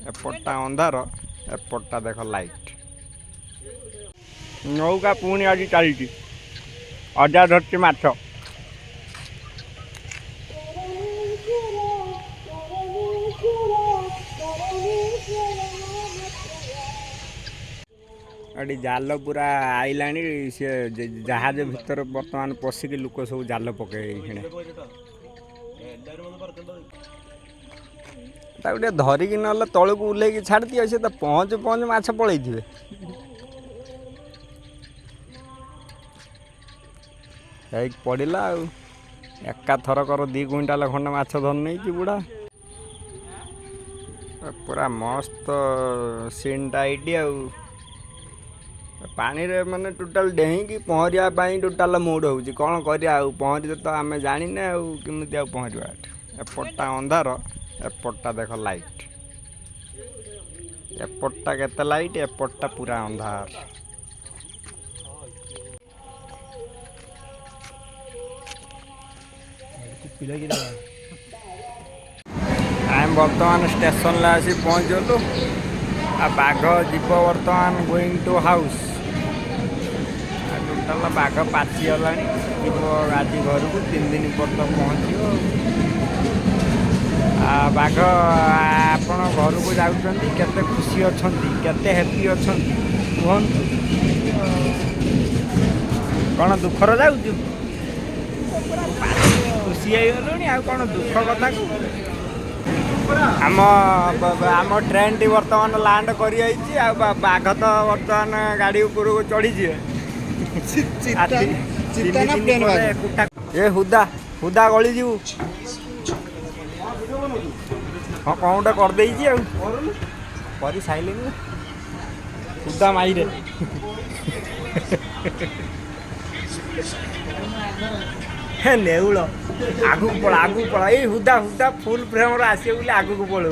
एपटा अंधार एपटा देख लाइट नौका पुणी आज चली अजा धरती माछ अड़ी जाल पूरा आईला सी जहाज भितर बर्तमान पशिक लोक सब जाल पके गोटे धरिकी ना तलू ओह्लैक छाड़ दिए सी तो पहुँच पहुँच माछ पलई पड़ा एका थरकर 2 क्विंटाल खंड माछ धर नहीं कि बुढ़ा पूरा मस्त सीनटा ये पानी रे माने टोटाल डेईकी पहरिया टोटाल मूड हो कौन कर पहरी तो आम जाने केमी पहरवा एपटा अंधार एपटा देख लाइट एपटा केते लाइट एपटा पूरा अंधार आम बर्तमान स्टेशन आसी पहुँचलु आ बाघ जीव बर्तमान गोइंग टू हाउस टोटाल बाघ पाचिगला जीव आज घर को 3 दिन पर तो पहुँच बाघ आपण घर को जाऊँगी केते खुशी अच्छा केते हैप्पी अच्छा कहतु कौन दुखर जाऊँ खुशी होगलुणी आ कौन दुख कथा आम आम ट्रेन टी बर्तमान लैंड कर बाघ तो बर्तमान गाड़ी ऊपर को चढ़ी ए हुदा हुदा गली जीव हाँ कौन गोटे करदे कर सारे हुदा माइरे नेउल आगू पड़ा ये हुदा हुदा फुल फ्रेम आसे बोले आगू पलौ